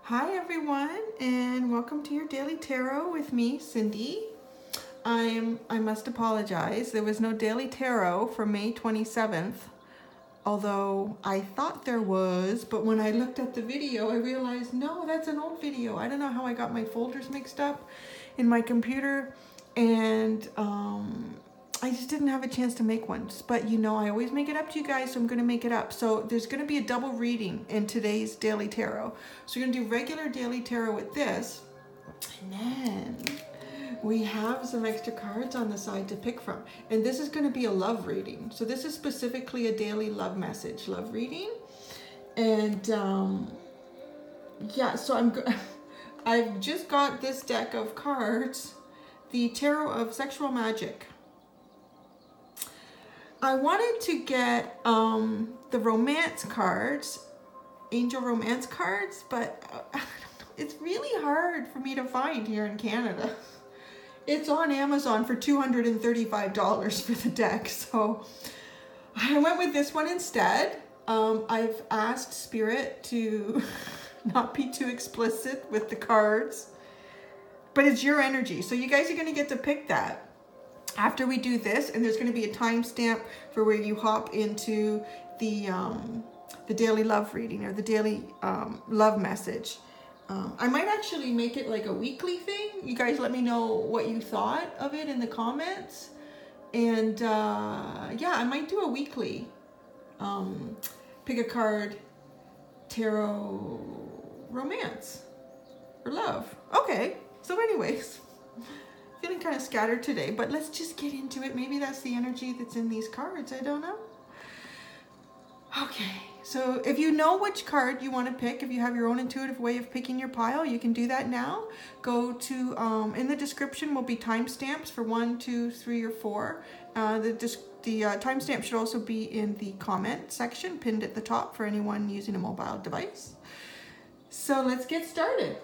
Hi everyone, and welcome to your Daily Tarot with me, Cindy. I must apologize. There was no Daily Tarot for May 27th, although I thought there was, but when I looked at the video, I realized, no, that's an old video. I don't know how I got my folders mixed up in my computer, and I just didn't have a chance to make one. But you know, I always make it up to you guys, so I'm going to make it up. So there's going to be a double reading in today's Daily Tarot. So we're going to do regular Daily Tarot with this, and then we have some extra cards on the side to pick from. And this is going to be a love reading. So this is specifically a daily love message, love reading. And yeah, so I've just got this deck of cards, the Tarot of Sexual Magic. I wanted to get the romance cards, angel romance cards, but I don't know, it's really hard for me to find here in Canada. It's on Amazon for $235 for the deck, so I went with this one instead. I've asked Spirit to not be too explicit with the cards, but it's your energy, so you guys are going to get to pick that after we do this, and there's going to be a timestamp for where you hop into the daily love reading or the daily love message. I might actually make it like a weekly thing. You guys let me know what you thought of it in the comments. And yeah, I might do a weekly pick a card tarot romance or love. Okay, so anyways, feeling kind of scattered today, but let's just get into it. Maybe that's the energy that's in these cards. I don't know. Okay, so if you know which card you want to pick, if you have your own intuitive way of picking your pile, you can do that now. Go to, in the description will be timestamps for 1, 2, 3, or 4. The timestamp should also be in the comment section, pinned at the top for anyone using a mobile device. So let's get started.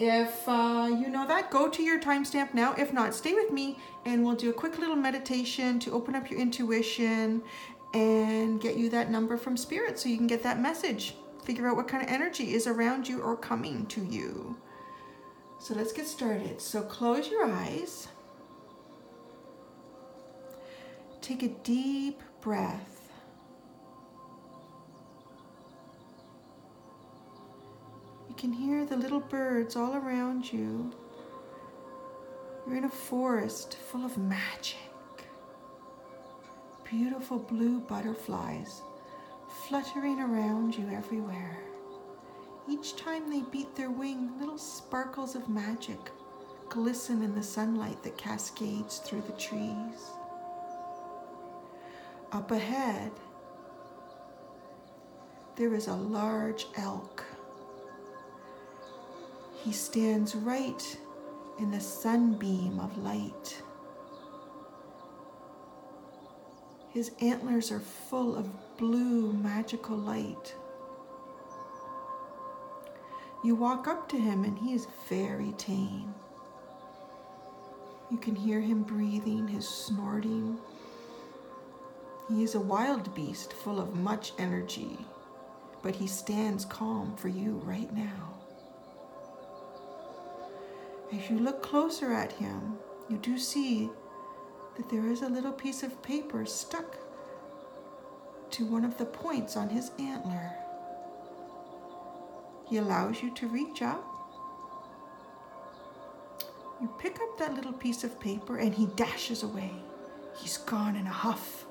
If you know that, go to your timestamp now. If not, stay with me and we'll do a quick little meditation to open up your intuition and get you that number from Spirit so you can get that message. Figure out what kind of energy is around you or coming to you. So let's get started. So close your eyes. Take a deep breath. You can hear the little birds all around you. You're in a forest full of magic. Beautiful blue butterflies fluttering around you everywhere. Each time they beat their wing, little sparkles of magic glisten in the sunlight that cascades through the trees. Up ahead, there is a large elk. He stands right in the sunbeam of light. His antlers are full of blue magical light. You walk up to him and he is very tame. You can hear him breathing, his snorting. He is a wild beast full of much energy, but he stands calm for you right now. As you look closer at him, you do see that there is a little piece of paper stuck to one of the points on his antler. He allows you to reach up. You pick up that little piece of paper and he dashes away. He's gone in a huff.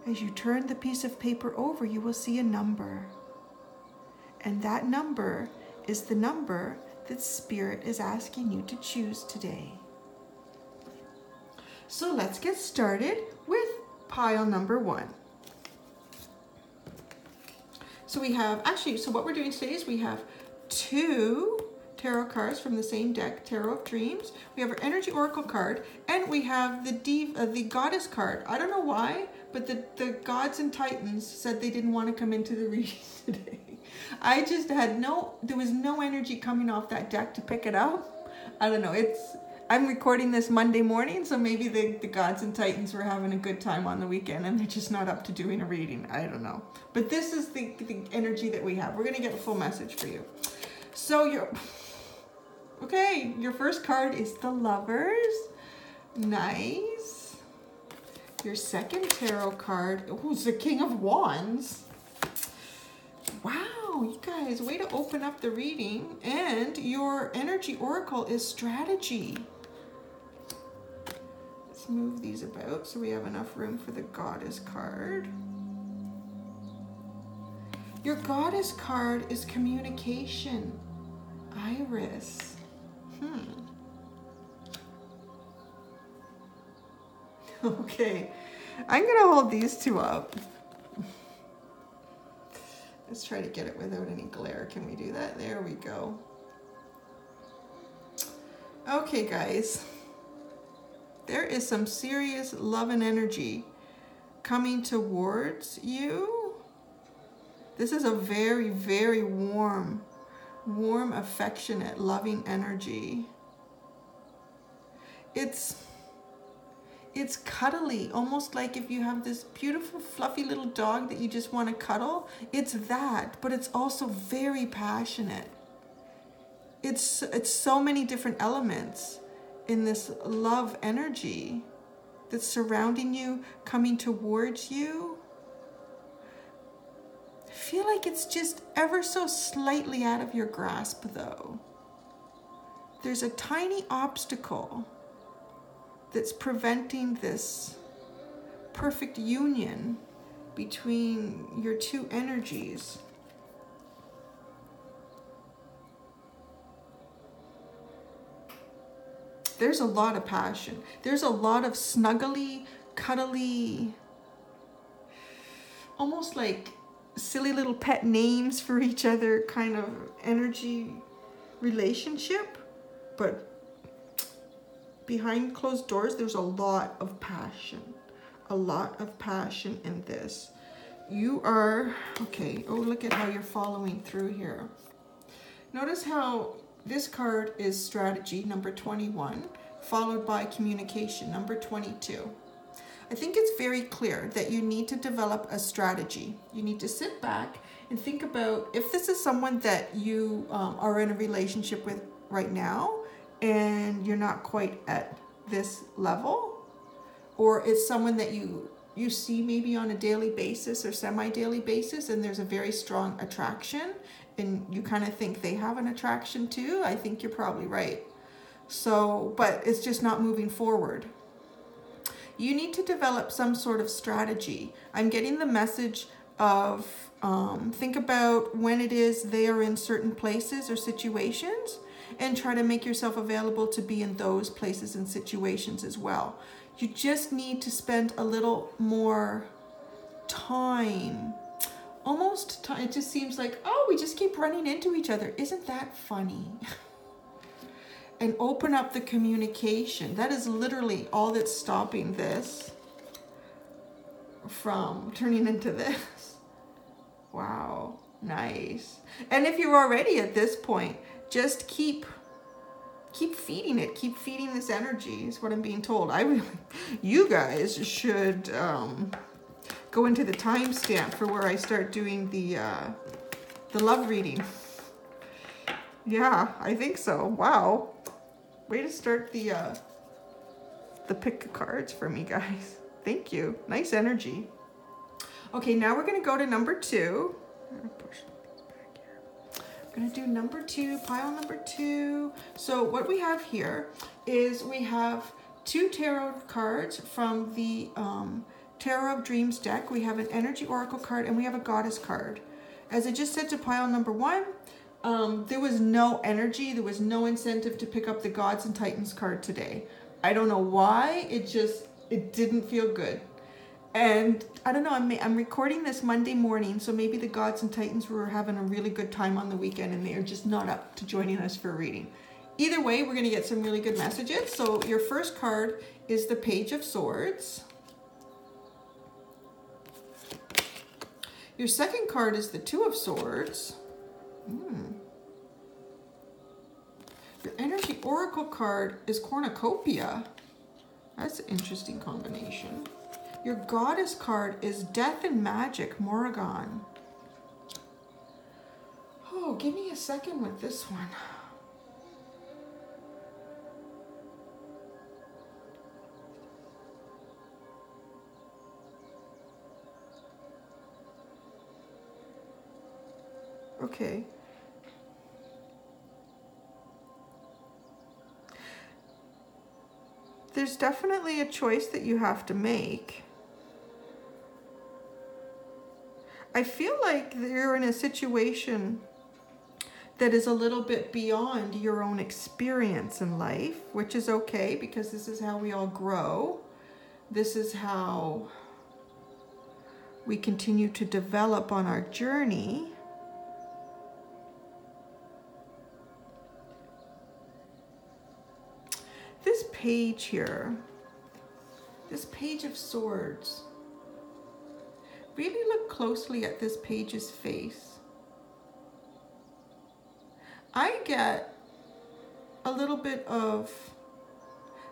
As you turn the piece of paper over, you will see a number. And that number is the number that Spirit is asking you to choose today. So let's get started with pile number 1. So we have, so what we're doing today is we have 2 tarot cards from the same deck, Tarot of Dreams. We have our Energy Oracle card, and we have the Goddess card. I don't know why, but the Gods and Titans said they didn't want to come into the reading today. I just had there was no energy coming off that deck to pick it up. I don't know, I'm recording this Monday morning, so maybe the gods and titans were having a good time on the weekend and they're just not up to doing a reading. I don't know. But this is the energy that we have. We're going to get a full message for you. So your first card is the Lovers. Nice. Your second tarot card, oh, it's the King of Wands. Wow, you guys, way to open up the reading. And your energy oracle is strategy. Let's move these about so we have enough room for the Goddess card. Your Goddess card is communication. Iris. Okay, I'm gonna hold these two up. Let's try to get it without any glare. Can we do that? There we go. Okay, guys. There is some serious love and energy coming towards you. This is a very, very warm, affectionate, loving energy. It's cuddly, almost like if you have this beautiful, fluffy little dog that you just want to cuddle. It's that, but it's also very passionate. It's so many different elements in this love energy that's surrounding you, coming towards you. I feel like it's just ever so slightly out of your grasp, though. There's a tiny obstacle that's preventing this perfect union between your two energies. There's a lot of passion. There's a lot of snuggly, cuddly, almost like silly little pet names for each other kind of energy relationship. But behind closed doors, there's a lot of passion. A lot of passion in this. You are, okay, oh, look at how you're following through here. Notice how this card is strategy, number 21, followed by communication, number 22. I think it's very clear that you need to develop a strategy. You need to sit back and think about if this is someone that you are in a relationship with right now, and you're not quite at this level, or it's someone that you see maybe on a daily basis or semi-daily basis, and there's a very strong attraction, and you kind of think they have an attraction too. I think you're probably right. So, but it's just not moving forward. You need to develop some sort of strategy. I'm getting the message of think about when it is they are in certain places or situations, and try to make yourself available to be in those places and situations as well. You just need to spend a little more time. Almost time. It just seems like, oh, we just keep running into each other. Isn't that funny? And open up the communication. That is literally all that's stopping this from turning into this. Wow, nice. And if you're already at this point, just keep feeding it. Keep feeding this energy is what I'm being told. You guys should go into the timestamp for where I start doing the love reading. Yeah, I think so. Wow. Way to start the pick of cards for me, guys. Thank you. Nice energy. Okay, now we're going to go to number 2. I'm going to push these back here. I'm going to do number 2, pile number 2. So what we have here is we have 2 tarot cards from the Tarot of Dreams deck. We have an energy oracle card and we have a goddess card. As I just said to pile number 1, there was no energy. There was no incentive to pick up the Gods and Titans card today. I don't know why. It didn't feel good. And I don't know, I'm recording this Monday morning, so maybe the Gods and Titans were having a really good time on the weekend and they are just not up to joining us for a reading. Either way, we're going to get some really good messages. So your first card is the Page of Swords. Your second card is the Two of Swords. Your energy oracle card is cornucopia. That's an interesting combination. Your goddess card is death and magic, Morrigan. Oh, give me a second with this one. Okay. There's definitely a choice that you have to make. I feel like you're in a situation that is a little bit beyond your own experience in life, which is okay because this is how we all grow. This is how we continue to develop on our journey. This page here, this page of swords, really look closely at this page's face. I get a little bit of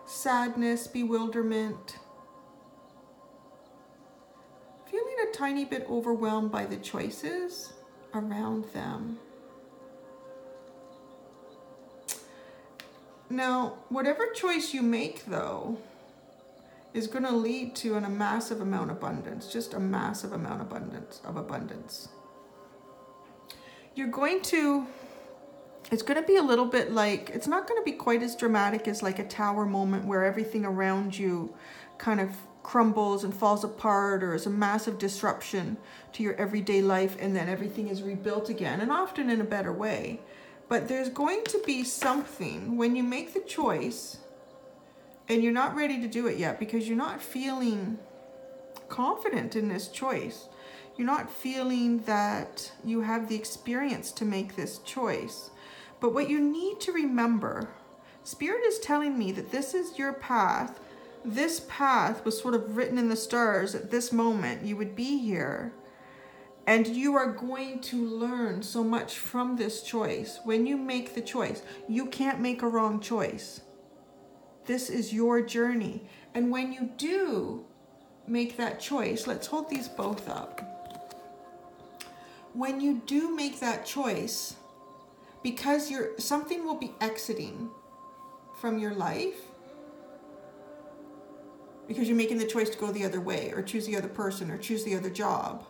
sadness, bewilderment, feeling a tiny bit overwhelmed by the choices around them. Now, whatever choice you make, though, is going to lead to a massive amount of abundance, just a massive amount of abundance. You're going to, it's going to be a little bit like, it's not going to be quite as dramatic as like a tower moment where everything around you kind of crumbles and falls apart, or is a massive disruption to your everyday life and then everything is rebuilt again, and often in a better way. But there's going to be something when you make the choice and you're not ready to do it yet because you're not feeling confident in this choice. You're not feeling that you have the experience to make this choice. But what you need to remember, Spirit is telling me that this is your path. This path was sort of written in the stars at this moment. You would be here. And you are going to learn so much from this choice. When you make the choice, you can't make a wrong choice. This is your journey. And when you do make that choice, let's hold these both up. When you do make that choice, because something will be exiting from your life, because you're making the choice to go the other way, or choose the other person, or choose the other job,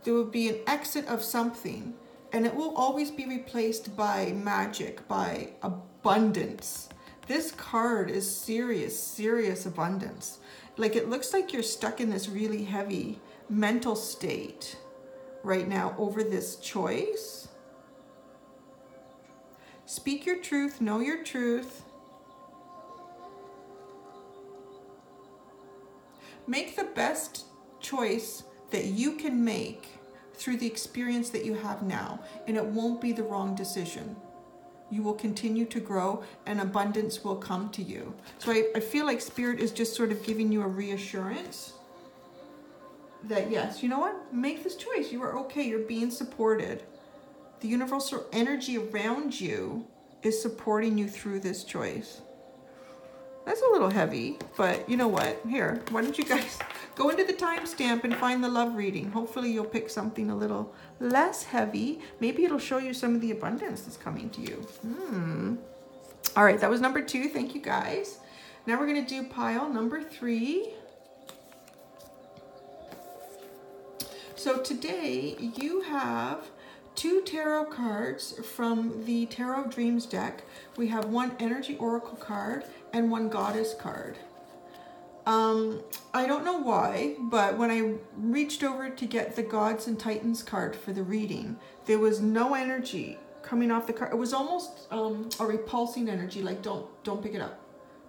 there will be an exit of something, and it will always be replaced by magic, by abundance. This card is serious, serious abundance. Like, it looks like you're stuck in this really heavy mental state right now over this choice. Speak your truth, know your truth. Make the best choice that you can make through the experience that you have now, and it won't be the wrong decision. You will continue to grow and abundance will come to you. So I feel like Spirit is just sort of giving you a reassurance that yes, you know what? Make this choice. You are okay. You're being supported. The universal energy around you is supporting you through this choice. That's a little heavy, but you know what? Here, why don't you guys go into the timestamp and find the love reading. Hopefully you'll pick something a little less heavy. Maybe it'll show you some of the abundance that's coming to you. All right, that was number 2. Thank you, guys. Now we're going to do pile number 3. So today you have 2 tarot cards from the Tarot Dreams deck. We have 1 Energy Oracle card and 1 Goddess card. I don't know why, but when I reached over to get the Gods and Titans card for the reading, there was no energy coming off the card. It was almost a repulsing energy, like don't pick it up.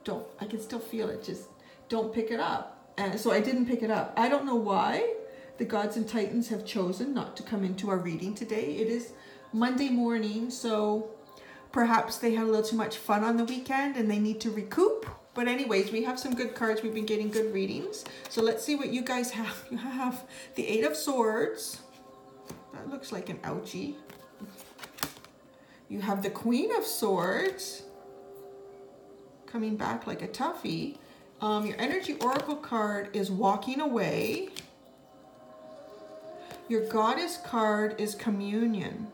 Don't, I can still feel it, just don't pick it up. And so I didn't pick it up. I don't know why the Gods and Titans have chosen not to come into our reading today. It is Monday morning, so perhaps they had a little too much fun on the weekend and they need to recoup. But anyways, we have some good cards. We've been getting good readings. So let's see what you guys have. You have the 8 of Swords. That looks like an ouchie. You have the Queen of Swords coming back like a toughie. Your energy oracle card is walking away. Your goddess card is communion,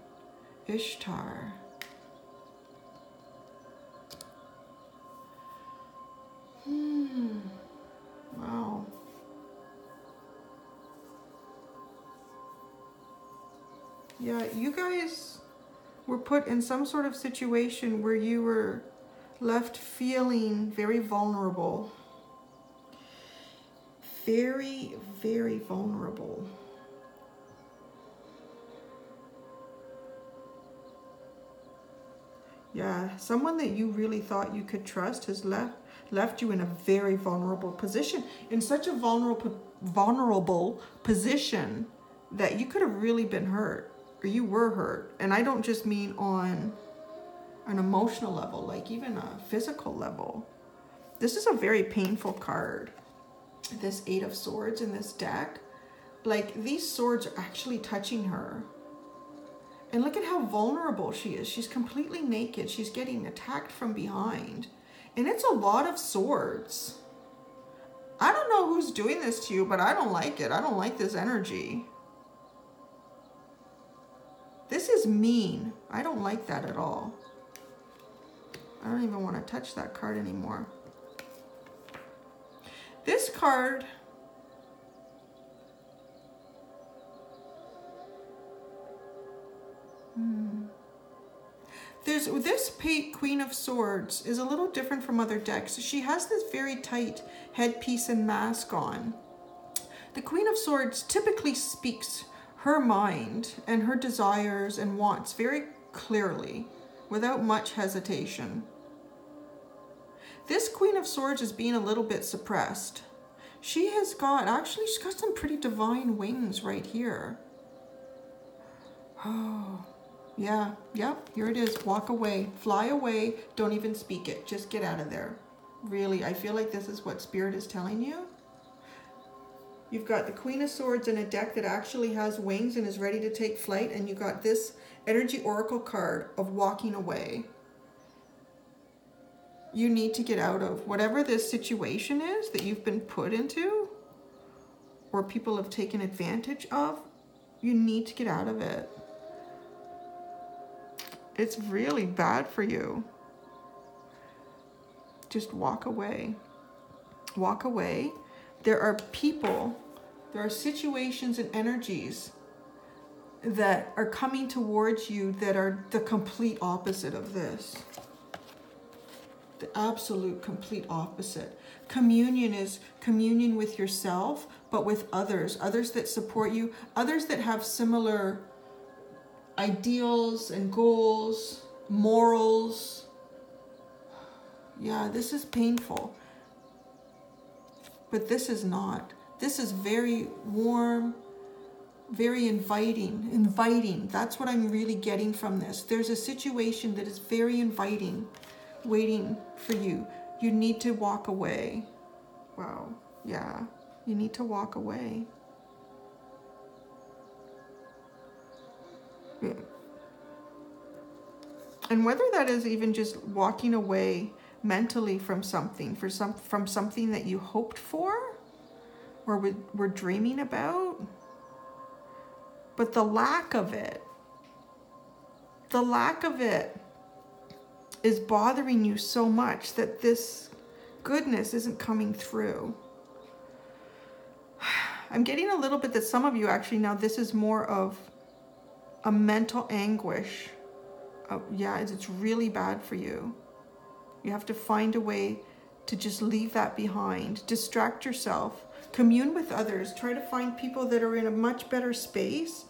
Ishtar. Wow. Yeah, you guys were put in some sort of situation where you were left feeling very vulnerable. Very, very vulnerable. Yeah, someone that you really thought you could trust has left you in a very vulnerable position. In such a vulnerable position that you could have really been hurt, or you were hurt. And I don't just mean on an emotional level, like even a physical level. This is a very painful card. This Eight of Swords in this deck. Like, these swords are actually touching her. And look at how vulnerable she is. She's completely naked. She's getting attacked from behind. And it's a lot of swords. I don't know who's doing this to you, but I don't like it. I don't like this energy. This is mean. I don't like that at all. I don't even want to touch that card anymore. This card... This Queen of Swords is a little different from other decks. She has this very tight headpiece and mask on. The Queen of Swords typically speaks her mind and her desires and wants very clearly, without much hesitation. This Queen of Swords is being a little bit suppressed. She's got some pretty divine wings right here. Oh. Yeah, yep, here it is. Walk away, fly away, don't even speak it. Just get out of there. Really, I feel like this is what Spirit is telling you. You've got the Queen of Swords in a deck that actually has wings and is ready to take flight, and you got this Energy Oracle card of walking away. You need to get out of whatever this situation is that you've been put into or people have taken advantage of. You need to get out of it. It's really bad for you. Just walk away. Walk away. There are people, there are situations and energies that are coming towards you that are the complete opposite of this. The absolute complete opposite. Communion is communion with yourself, but with others. Others that support you. Others that have similar ideals and goals, morals. Yeah, this is painful. But this is not. This is very warm, very inviting. Inviting. That's what I'm really getting from this. There's a situation that is very inviting, waiting for you. You need to walk away. Wow. Yeah. You need to walk away. And whether that is even just walking away mentally from something, from something that you hoped for or were dreaming about, but the lack of it is bothering you so much that this goodness isn't coming through. I'm getting a little bit that some of you actually, now this is more of a mental anguish. Yeah, it's really bad for you. You have to find a way to just leave that behind. Distract yourself. Commune with others. Try to find people that are in a much better space.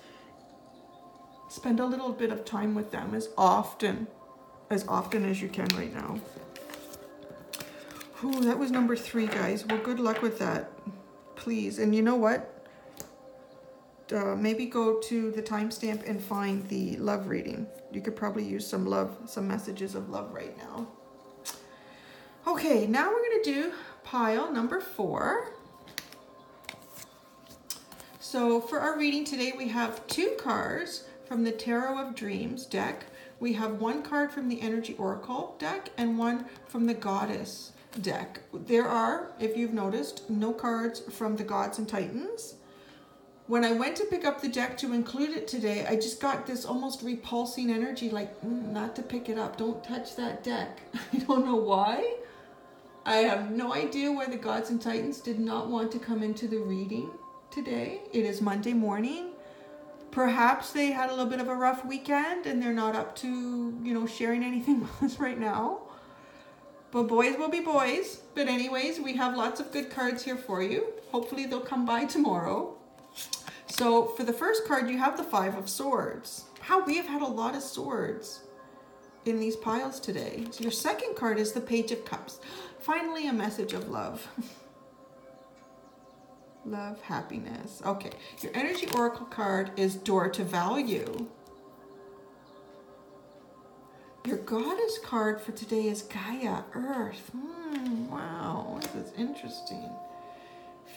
Spend a little bit of time with them as often as you can right now. Ooh, that was number 3, guys. Well, good luck with that, please. And you know what? Maybe go to the timestamp and find the love reading. You could probably use some love, some messages of love right now. Okay, now we're going to do pile number 4. So for our reading today, we have 2 cards from the Tarot of Dreams deck. We have one card from the Energy Oracle deck and one from the Goddess deck. There are, if you've noticed, no cards from the Gods and Titans. When I went to pick up the deck to include it today, I just got this almost repulsing energy, like, not to pick it up. Don't touch that deck. I don't know why. I have no idea why the Gods and Titans did not want to come into the reading today. It is Monday morning. Perhaps they had a little bit of a rough weekend and they're not up to, you know, sharing anything with us right now. But boys will be boys. But anyways, we have lots of good cards here for you. Hopefully they'll come by tomorrow. So for the first card, you have the Five of Swords. Wow, we have had a lot of swords in these piles today. So your second card is the Page of Cups. Finally, a message of love. Love, happiness. Okay, your Energy Oracle card is Door to Value. Your Goddess card for today is Gaia, Earth. Wow, this is interesting.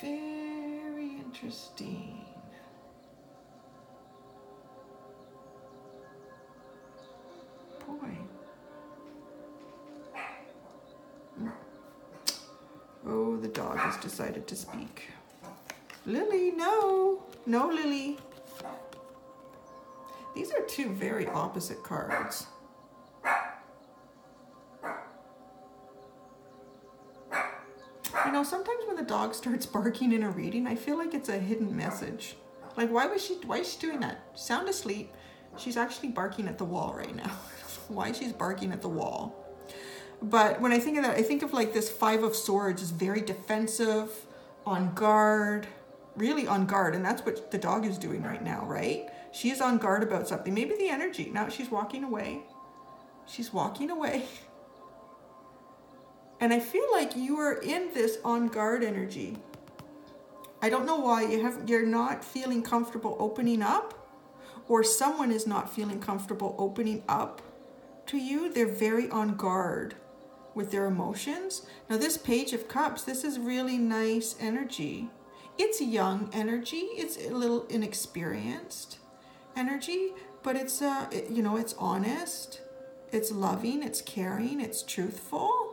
Very interesting. Boy. Oh, the dog has decided to speak. Lily, no. No, Lily. These are two very opposite cards. You know, sometimes when the dog starts barking in a reading, I feel like it's a hidden message. Like, why is she doing that? Sound asleep. She's actually barking at the wall right now. Why she's barking at the wall. But when I think of that, I think of like this Five of Swords is very defensive, on guard, really on guard. And that's what the dog is doing right now, right? She is on guard about something. Maybe the energy. Now she's walking away. She's walking away. And I feel like you are in this on guard energy. I don't know why you're not feeling comfortable opening up, or someone is not feeling comfortable opening up to you. They're very on guard with their emotions. Now this Page of Cups, this is really nice energy. It's young energy. It's a little inexperienced energy, but it's you know, it's honest, it's loving, it's caring, it's truthful.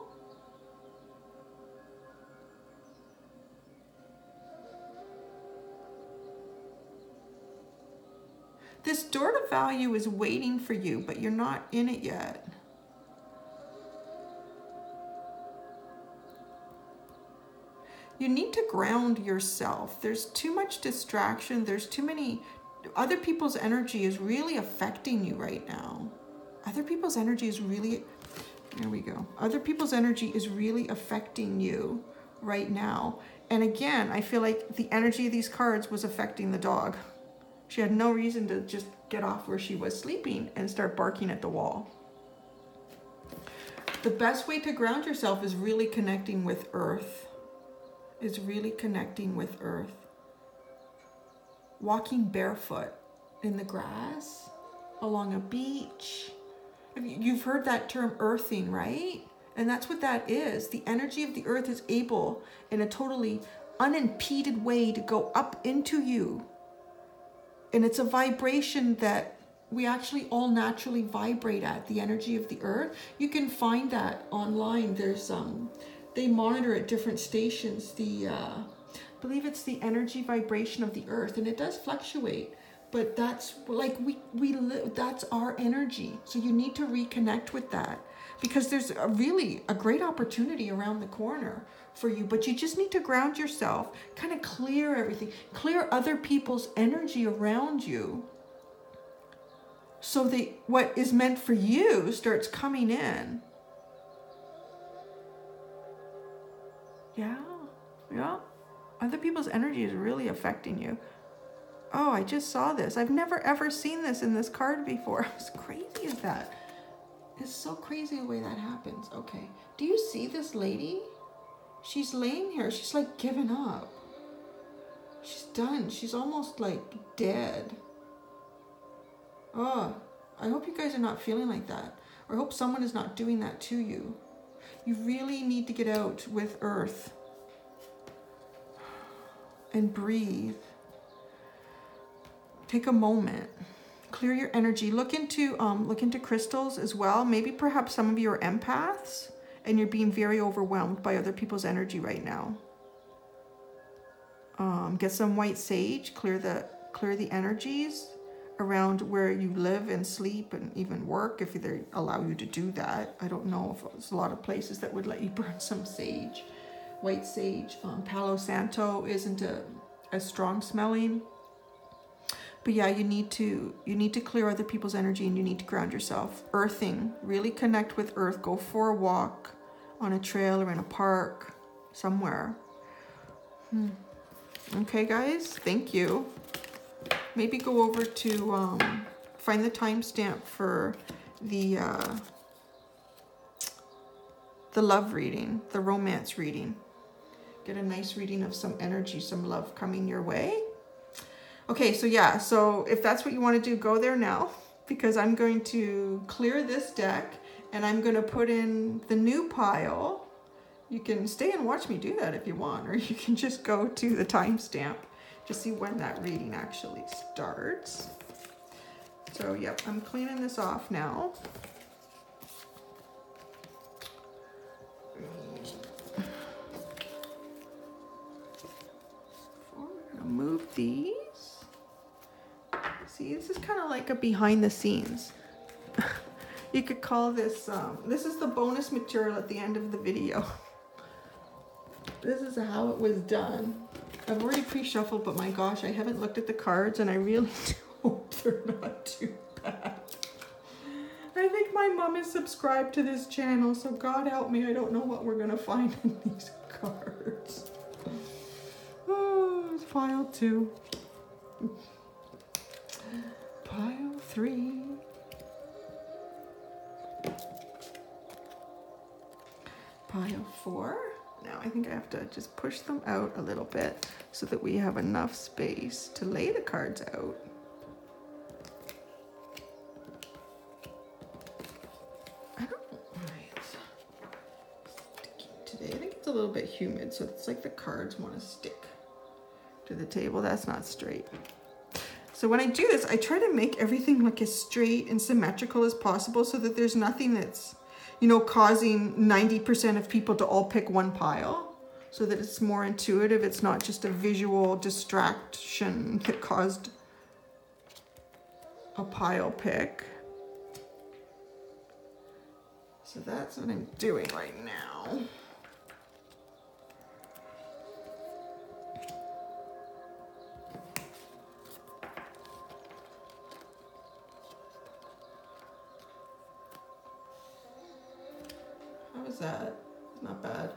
This door to value is waiting for you, but you're not in it yet. You need to ground yourself. There's too much distraction. There's too many, other people's energy is really affecting you right now. Other people's energy is really, there we go. Other people's energy is really affecting you right now. And again, I feel like the energy of these cards was affecting the dog. She had no reason to just get off where she was sleeping and start barking at the wall. The best way to ground yourself is really connecting with Earth. Is really connecting with Earth. Walking barefoot in the grass, along a beach. You've heard that term earthing, right? And that's what that is. The energy of the earth is able in a totally unimpeded way to go up into you. And it's a vibration that we actually all naturally vibrate at, the energy of the earth. You can find that online. There's they monitor at different stations I believe it's the energy vibration of the earth, and it does fluctuate, but that's like we live, that's our energy. So you need to reconnect with that, because there's really a great opportunity around the corner for you, but you just need to ground yourself, kind of clear everything, clear other people's energy around you, so that what is meant for you starts coming in. Yeah. Other people's energy is really affecting you. Oh, I just saw this. I've never ever seen this in this card before. How crazy is that? It's so crazy the way that happens. Okay. Do you see this lady? She's laying here. She's like given up. She's done. She's almost like dead. Oh, I hope you guys are not feeling like that. Or I hope someone is not doing that to you. You really need to get out with Earth and breathe. Take a moment. Clear your energy. Look into crystals as well. Maybe perhaps some of you are empaths and you're being very overwhelmed by other people's energy right now. Get some white sage. Clear the energies around where you live and sleep and even work, if they allow you to do that. I don't know if there's a lot of places that would let you burn some sage. White sage. Palo Santo isn't as strong smelling. But yeah, you need to clear other people's energy, and you need to ground yourself. Earthing. Really connect with earth. Go for a walk on a trail or in a park somewhere. Okay, guys. Thank you. Maybe go over to find the timestamp for the love reading, the romance reading. Get a nice reading of some energy, some love coming your way. Okay, so yeah, so if that's what you want to do, go there now, because I'm going to clear this deck and I'm going to put in the new pile. You can stay and watch me do that if you want, or you can just go to the timestamp to see when that reading actually starts. So yep, I'm cleaning this off now. I'm gonna move these. See, this is kind of like a behind the scenes. You could call this, this is the bonus material at the end of the video. This is how it was done. I've already pre-shuffled, but my gosh, I haven't looked at the cards, and I really do hope they're not too bad. I think my mom is subscribed to this channel, so God help me, I don't know what we're gonna find in these cards. Oh, it's pile 2. Pile 3. Pile 4. Now I think I have to just push them out a little bit so that we have enough space to lay the cards out. I don't know why it's sticking today. I think it's a little bit humid, so it's like the cards want to stick to the table. That's not straight. So when I do this, I try to make everything look as straight and symmetrical as possible so that there's nothing that's, you know, causing 90% of people to all pick one pile, so that it's more intuitive. It's not just a visual distraction that caused a pile pick. So that's what I'm doing right now. How is that? Not bad.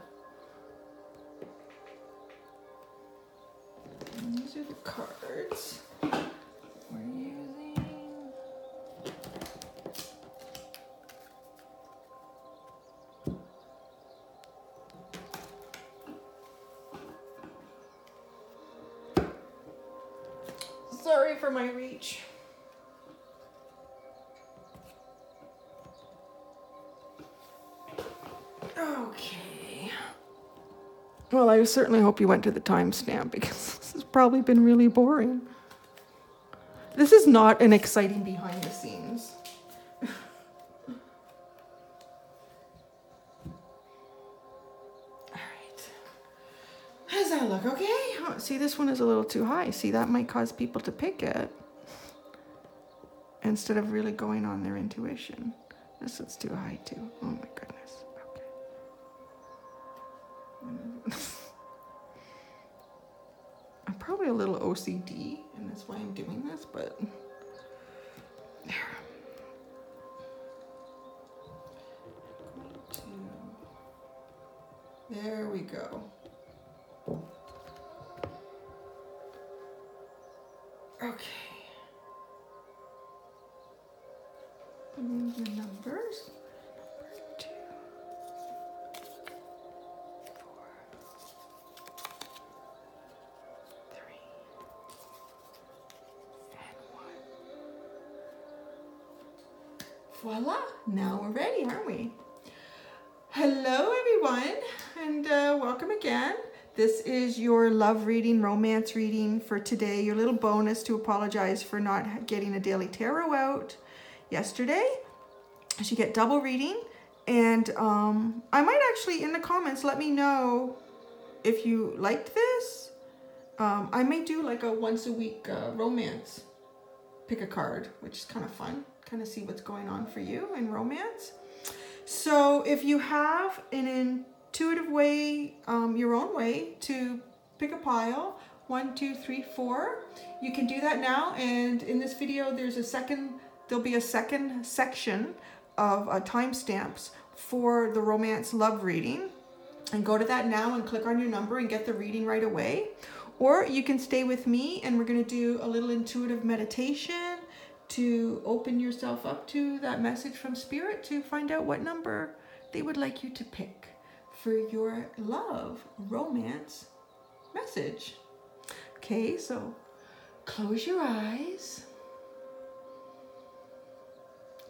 And these are the cards we're using. Sorry for my reach. Okay. Well, I certainly hope you went to the timestamp, because this has probably been really boring. This is not an exciting behind the scenes. All right. How does that look? Okay. Oh, see, this one is a little too high. See, that might cause people to pick it instead of really going on their intuition. This is too high too. Oh my goodness. Okay. I'm probably a little OCD, and that's why I'm doing this, but there. There we go. Okay. The numbers. Number 2, 4, 3, and 1. Voila! Now we're ready, aren't we? Hello, everyone, and welcome again. This is your love reading, romance reading for today. Your little bonus to apologize for not getting a daily tarot out yesterday. You should get double reading. And I might actually, in the comments, let me know if you liked this. I may do like a once a week romance. Pick a card, which is kind of fun. Kind of see what's going on for you in romance. So if you have an intuitive way, your own way to pick a pile, 1, 2, 3, 4, you can do that now. And in this video, there'll be a second section of timestamps for the romance love reading. And go to that now and click on your number and get the reading right away. Or you can stay with me and we're going to do a little intuitive meditation to open yourself up to that message from Spirit to find out what number they would like you to pick for your love romance message. Okay, so close your eyes.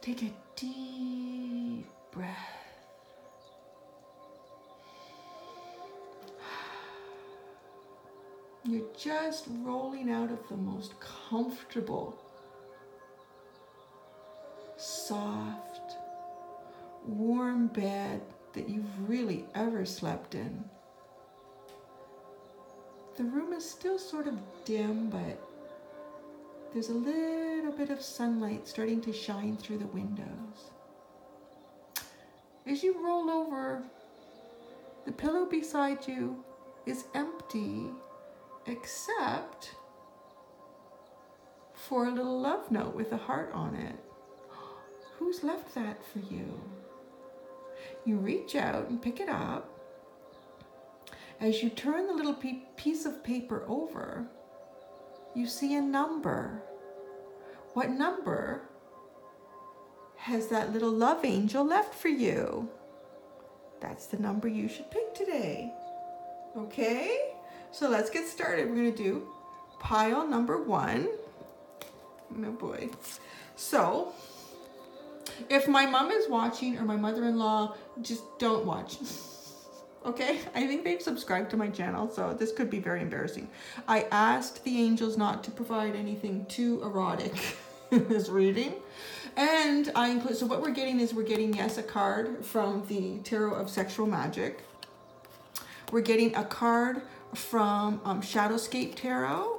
Take a deep breath. You're just rolling out of the most comfortable, soft, warm bed that you've really ever slept in. The room is still sort of dim, but there's a little bit of sunlight starting to shine through the windows. As you roll over, the pillow beside you is empty, except for a little love note with a heart on it. Who's left that for you? You reach out and pick it up. As you turn the little piece of paper over, you see a number. What number has that little love angel left for you? That's the number you should pick today. Okay? So let's get started. We're going to do pile number 1. Oh boy. So, if my mom is watching or my mother-in-law, just don't watch. Okay? I think they've subscribed to my channel, so this could be very embarrassing. I asked the angels not to provide anything too erotic in this reading. And I include, so what we're getting is yes, a card from the Tarot of Sexual Magic. We're getting a card from Shadowscape Tarot,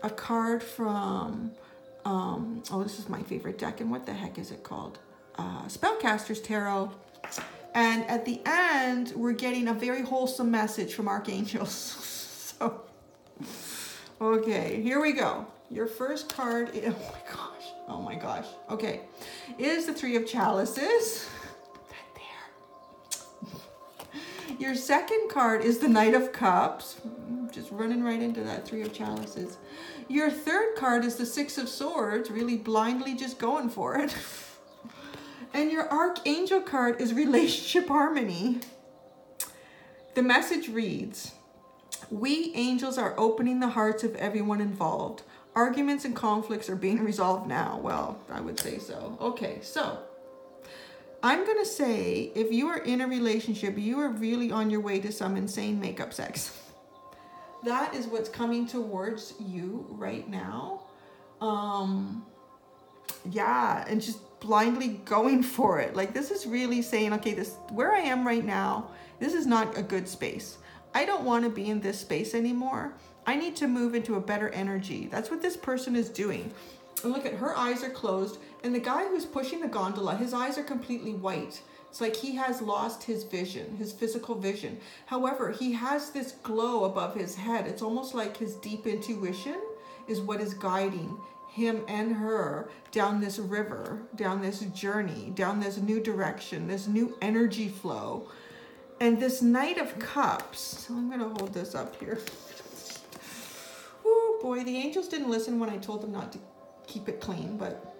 a card from, oh, this is my favorite deck, and what the heck is it called? Spellcasters Tarot. And at the end, we're getting a very wholesome message from Archangels. So, okay, here we go. Your first card is, oh my gosh, okay, is the 3 of Chalices. Your second card is the Knight of Cups. Just running right into that 3 of Chalices. Your third card is the 6 of Swords, really blindly just going for it. And your Archangel card is Relationship Harmony. The message reads, we angels are opening the hearts of everyone involved. Arguments and conflicts are being resolved now. Well, I would say so. Okay, so I'm going to say if you are in a relationship, you are really on your way to some insane makeup sex. That is what's coming towards you right now. Yeah, and just blindly going for it. Like, this is really saying, okay, this where I am right now, this is not a good space. I don't want to be in this space anymore. I need to move into a better energy. That's what this person is doing. And look at her eyes are closed. And the guy who's pushing the gondola, his eyes are completely white. It's like he has lost his vision, his physical vision. However, he has this glow above his head. It's almost like his deep intuition is what is guiding him and her down this river, down this journey, down this new direction, this new energy flow. And this Knight of Cups, so I'm going to hold this up here. Oh boy, the angels didn't listen when I told them not to keep it clean, but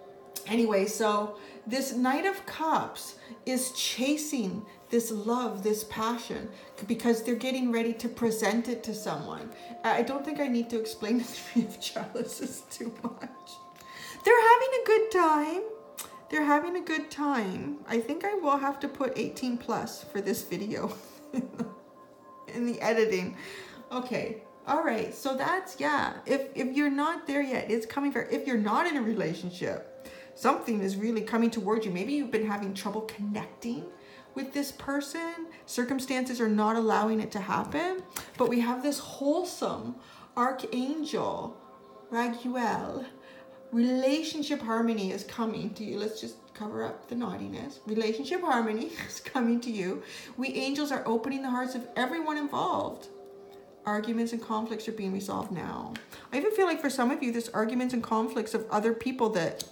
anyway, so this Knight of Cups is chasing this love, this passion, because they're getting ready to present it to someone. I don't think I need to explain the 3 of Chalices too much. They're having a good time. They're having a good time. I think I will have to put 18 plus for this video in the editing. Okay. All right. So that's, yeah. If you're not there yet, it's coming for, if you're not in a relationship, something is really coming towards you. Maybe you've been having trouble connecting with this person. Circumstances are not allowing it to happen. But we have this wholesome Archangel, Raguel. Relationship harmony is coming to you. Let's just cover up the naughtiness. Relationship harmony is coming to you. We angels are opening the hearts of everyone involved. Arguments and conflicts are being resolved now. I even feel like for some of you, there's arguments and conflicts of other people that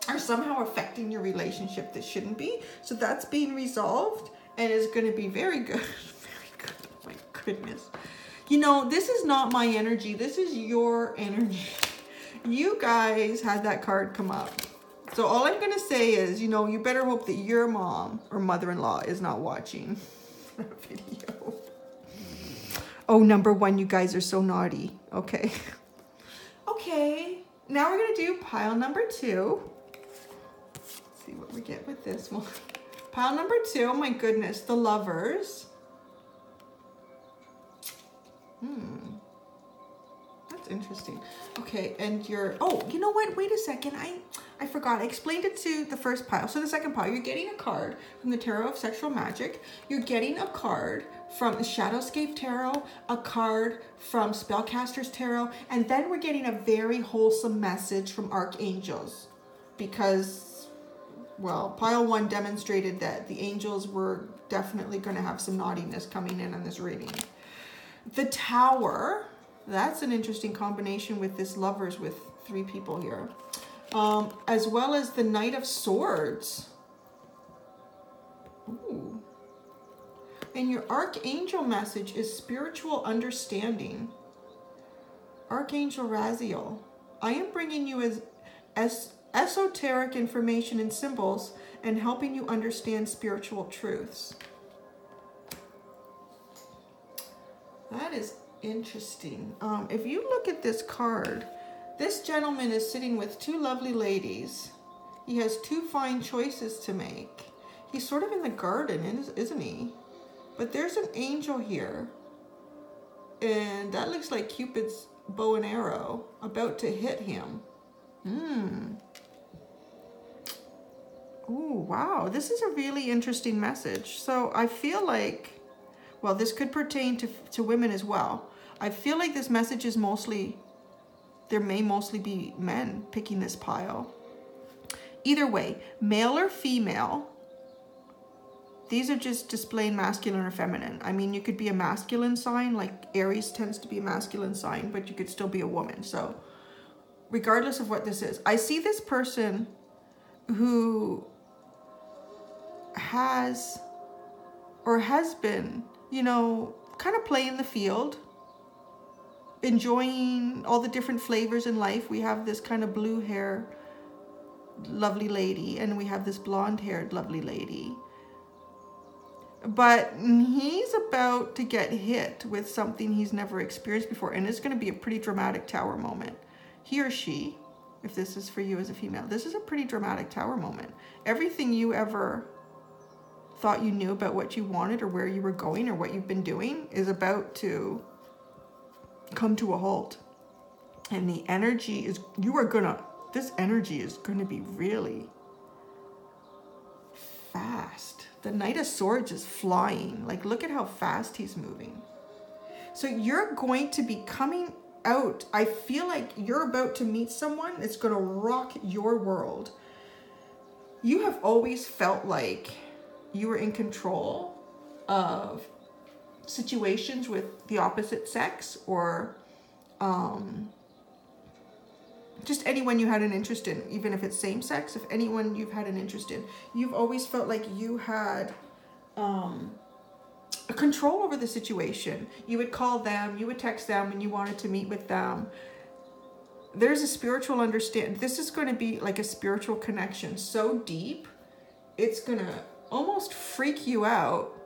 are somehow affecting your relationship that shouldn't be. So that's being resolved and is going to be very good. Very good. Oh my goodness. You know, this is not my energy. This is your energy. You guys had that card come up. So all I'm going to say is, you know, you better hope that your mom or mother-in-law is not watching the video. Oh, number one, you guys are so naughty. Okay. Okay. Now we're going to do pile number 2. Let's see what we get with this one. Pile number 2. Oh my goodness. The Lovers. That's interesting. Okay, and you're, oh, you know what? Wait a second. I forgot. I explained it to the first pile. So the second pile, you're getting a card from the Tarot of Sexual Magic. You're getting a card from the Shadowscape Tarot, a card from Spellcaster's Tarot, and then we're getting a very wholesome message from Archangels because, well, pile 1 demonstrated that the angels were definitely going to have some naughtiness coming in on this reading. The Tower, that's an interesting combination with this Lovers with 3 people here. As well as the Knight of Swords. Ooh. And your Archangel message is spiritual understanding. Archangel Raziel, I am bringing you as esoteric information and symbols and helping you understand spiritual truths. That is interesting. If you look at this card, this gentleman is sitting with 2 lovely ladies. He has 2 fine choices to make. He's sort of in the garden, isn't he? But there's an angel here. And that looks like Cupid's bow and arrow about to hit him. Ooh, wow. This is a really interesting message. So I feel like, well, this could pertain to women as well. I feel like this message is mostly, there may mostly be men picking this pile. Either way, male or female, these are just displaying masculine or feminine. I mean, you could be a masculine sign, like Aries tends to be a masculine sign, but you could still be a woman. So regardless of what this is, I see this person who has or has been, you know, kind of playing the field, enjoying all the different flavors in life. We have this kind of blue hair lovely lady, and we have this blonde haired lovely lady. But he's about to get hit with something he's never experienced before, and it's going to be a pretty dramatic tower moment. He or she, if this is for you as a female, this is a pretty dramatic tower moment. Everything you ever thought you knew about what you wanted or where you were going or what you've been doing is about to come to a halt. And the energy is, this energy is going to be really fast. The Knight of Swords is flying. Like, look at how fast he's moving. So you're going to be coming out. I feel like you're about to meet someone that's going to rock your world. You have always felt like you were in control of situations with the opposite sex or just anyone you had an interest in, even if it's same sex, if anyone you've had an interest in. You've always felt like you had a control over the situation. You would call them, you would text them when you wanted to meet with them. There's a spiritual understanding. This is going to be like a spiritual connection so deep, it's going to almost freak you out.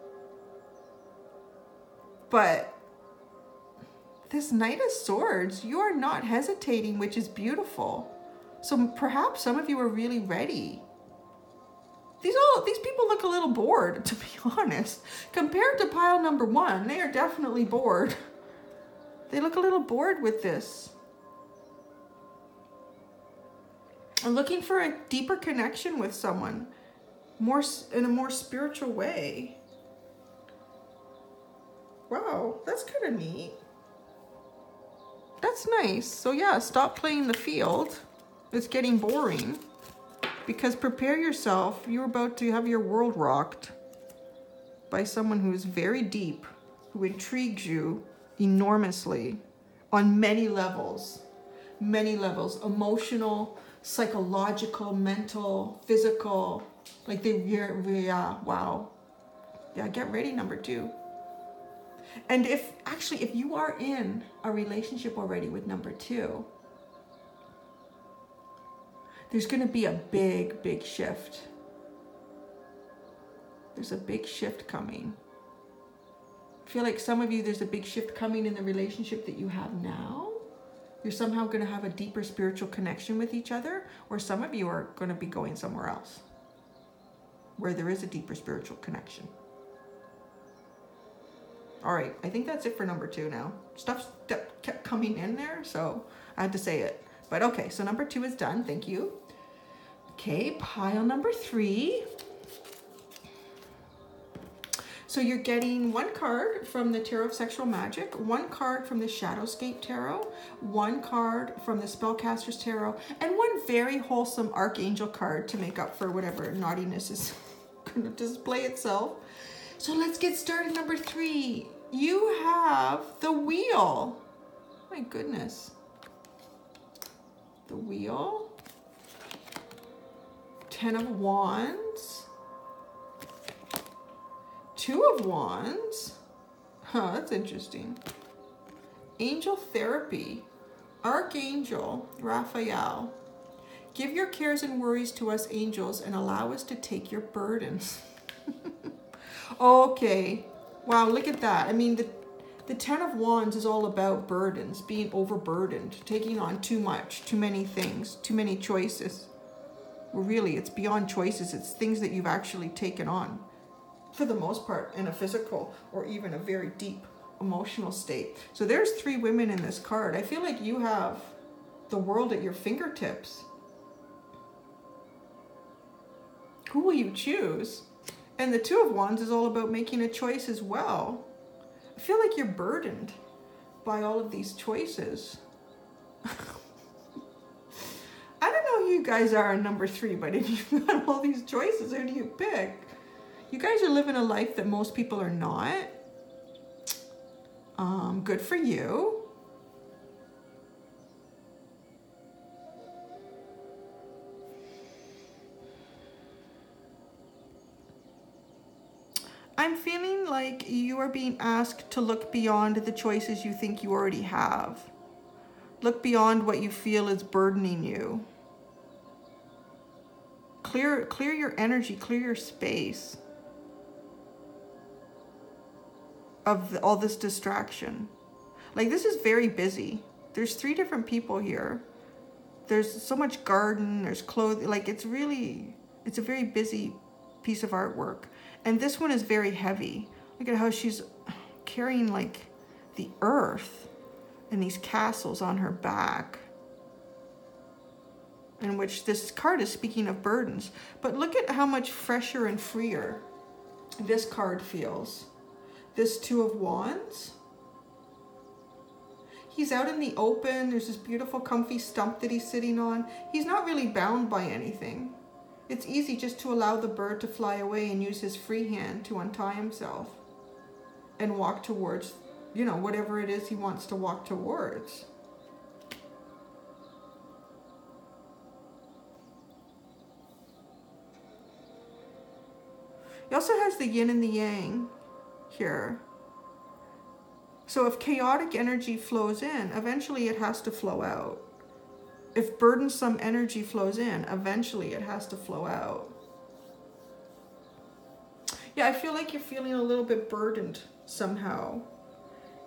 But this Knight of Swords, you are not hesitating, which is beautiful. So perhaps some of you are really ready. These people look a little bored, to be honest. Compared to pile number 1, they are definitely bored. They look a little bored with this. I'm looking for a deeper connection with someone, in a more spiritual way. Wow, that's kind of neat. That's nice. So yeah, stop playing the field. It's getting boring. Because prepare yourself. You're about to have your world rocked by someone who is very deep, who intrigues you enormously on many levels. Many levels. Emotional, psychological, mental, physical. Like yeah, wow. Yeah, get ready, number 2. And if you are in a relationship already with number 2, there's going to be a big, big shift. There's a big shift coming. I feel like some of you, there's a big shift coming in the relationship that you have now. You're somehow going to have a deeper spiritual connection with each other, or some of you are going to be going somewhere else where there is a deeper spiritual connection. All right, I think that's it for number 2 now. Stuff that kept coming in there, so I had to say it. But okay, so number 2 is done. Thank you. Okay, pile number 3. So you're getting 1 card from the Tarot of Sexual Magic, 1 card from the Shadowscape Tarot, 1 card from the Spellcaster's Tarot, and 1 very wholesome Archangel card to make up for whatever naughtiness is going to display itself. So let's get started. Number 3. You have the Wheel. My goodness. The Wheel. 10 of Wands. 2 of Wands. Huh, that's interesting. Angel Therapy. Archangel Raphael. Give your cares and worries to us angels and allow us to take your burdens. Okay. Wow, look at that. I mean, the 10 of Wands is all about burdens, being overburdened, taking on too much, too many things, too many choices. Well, really, it's beyond choices. It's things that you've actually taken on, for the most part, in a physical or even a very deep emotional state. So there's 3 women in this card. I feel like you have the world at your fingertips. Who will you choose? And the 2 of Wands is all about making a choice as well. I feel like you're burdened by all of these choices. I don't know who you guys are on number 3, but if you've got all these choices, who do you pick? You guys are living a life that most people are not. Good for you. I'm feeling like you are being asked to look beyond the choices you think you already have. Look beyond what you feel is burdening you. Clear your energy, clear your space of all this distraction. Like, this is very busy. There's 3 different people here. There's so much garden, there's clothing. Like, it's a very busy piece of artwork. And this one is very heavy. Look at how she's carrying like the earth and these castles on her back. In which this card is speaking of burdens. But look at how much fresher and freer this card feels. This 2 of Wands. He's out in the open. There's this beautiful comfy stump that he's sitting on. He's not really bound by anything. It's easy just to allow the bird to fly away and use his free hand to untie himself and walk towards, whatever it is he wants to walk towards. He also has the yin and the yang here. So if chaotic energy flows in, eventually it has to flow out. If burdensome energy flows in, eventually it has to flow out. Yeah, I feel like you're feeling a little bit burdened somehow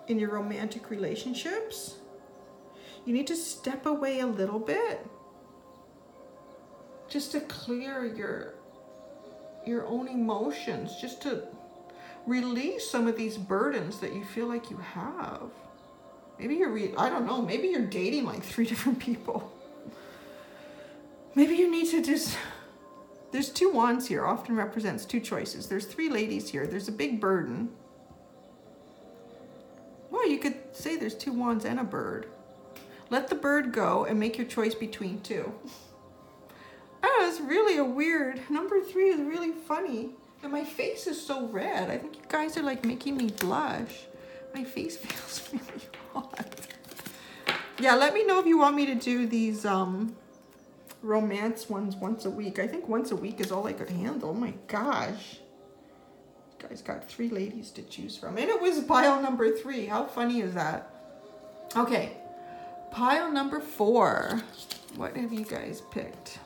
in your romantic relationships. You need to step away a little bit just to clear your own emotions, just to release some of these burdens that you feel like you have. Maybe I don't know, maybe you're dating like 3 different people. Maybe you need to just, there's 2 wands here, often represents 2 choices. There's 3 ladies here. There's a big burden. Well, you could say there's 2 wands and a bird. Let the bird go and make your choice between 2. Oh, it's really a weird, number 3 is really funny. And my face is so red. I think you guys are like making me blush. My face feels really hot. Yeah, let me know if you want me to do these romance ones once a week. I think once a week is all I could handle. Oh my gosh. You guys got 3 ladies to choose from. And it was pile number 3. How funny is that? Okay. Pile number 4. What have you guys picked?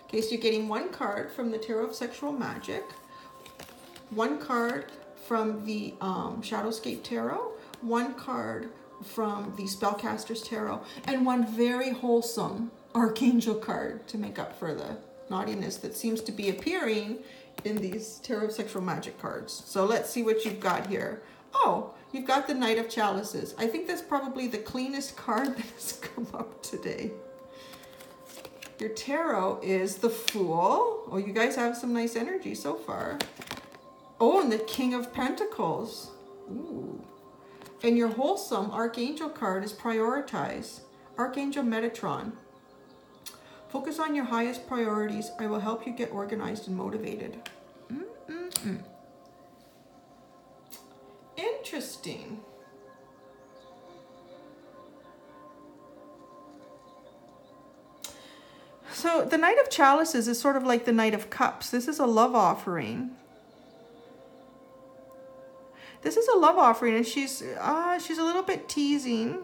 Okay, so you're getting 1 card from the Tarot of Sexual Magic, 1 card from the Shadowscape Tarot, 1 card from the Spellcasters Tarot, and 1 very wholesome Archangel card to make up for the naughtiness that seems to be appearing in these Tarot of Sexual Magic cards. So let's see what you've got here. Oh, you've got the Knight of Chalices. I think that's probably the cleanest card that has come up today. Your tarot is the Fool. Oh, you guys have some nice energy so far. Oh, and the King of Pentacles. Ooh. And your wholesome Archangel card is Prioritize. Archangel Metatron. Focus on your highest priorities. I will help you get organized and motivated. Interesting. So the Knight of Chalices is sort of like the Knight of Cups. This is a love offering. This is a love offering, and she's a little bit teasing.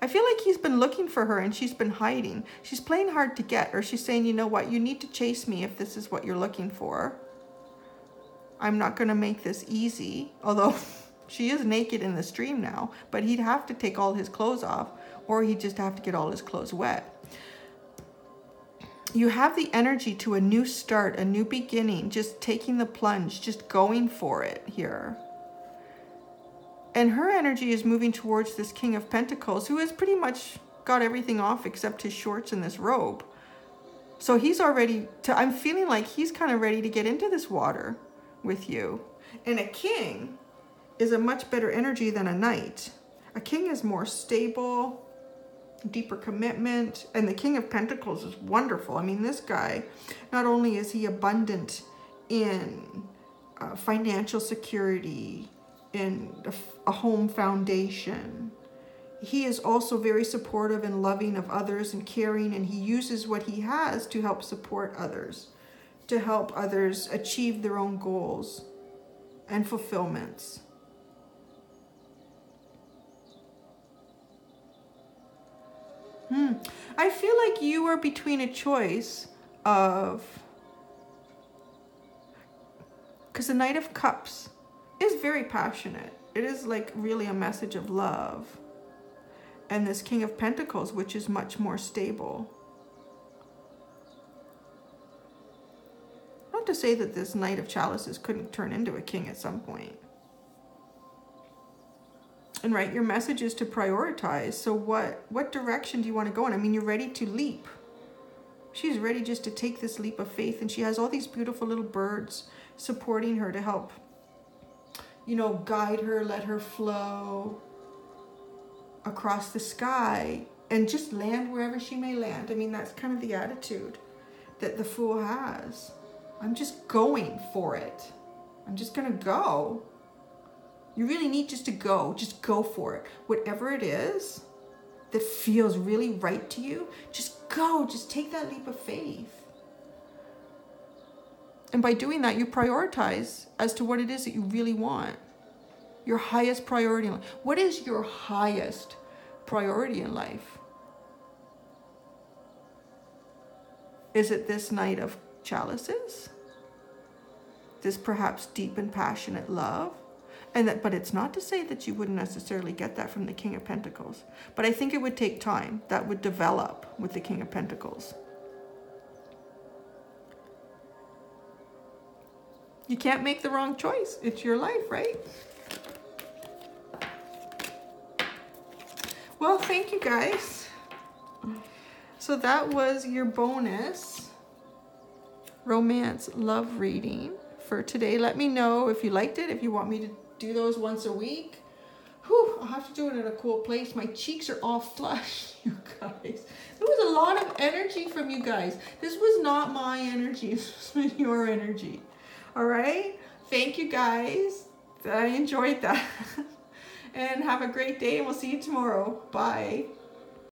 I feel like he's been looking for her and she's been hiding. She's playing hard to get, or she's saying, you know what, you need to chase me if this is what you're looking for. I'm not going to make this easy, although she is naked in the stream now, but he'd have to take all his clothes off, or he'd just have to get all his clothes wet. You have the energy to a new start, a new beginning, just taking the plunge, just going for it here. And her energy is moving towards this King of Pentacles, who has pretty much got everything off except his shorts and this robe. So he's already, I'm feeling like he's kind of ready to get into this water with you. And a king is a much better energy than a knight. A king is more stable, deeper commitment, and the King of Pentacles is wonderful. I mean, this guy, not only is he abundant in financial security, in a home foundation, he is also very supportive and loving of others and caring, and he uses what he has to help support others, to help others achieve their own goals and fulfillments. I feel like you are between a choice of, because the Knight of Cups is very passionate. It is like really a message of love. And this King of Pentacles, which is much more stable. Not to say that this Knight of Chalices couldn't turn into a king at some point. And right, your message is to prioritize. So what direction do you want to go in? I mean, you're ready to leap. She's ready just to take this leap of faith, and she has all these beautiful little birds supporting her to help, you know, guide her, let her flow across the sky and just land wherever she may land. I mean, that's kind of the attitude that the Fool has. I'm just going for it. I'm just going to go. You really need just to go for it. Whatever it is that feels really right to you, just go, just take that leap of faith. And by doing that, you prioritize as to what it is that you really want. Your highest priority in life. What is your highest priority in life? Is it this Knight of Chalices? This perhaps deep and passionate love? But it's not to say that you wouldn't necessarily get that from the King of Pentacles. But I think it would take time. That would develop with the King of Pentacles. You can't make the wrong choice. It's your life, right? Well, thank you guys. So that was your bonus romance love reading for today. Let me know if you liked it, if you want me to do those once a week. Whew, I'll have to do it in a cool place. My cheeks are all flushed, you guys. There was a lot of energy from you guys. This was not my energy. This was your energy. All right? Thank you guys. I enjoyed that. And have a great day, and we'll see you tomorrow. Bye.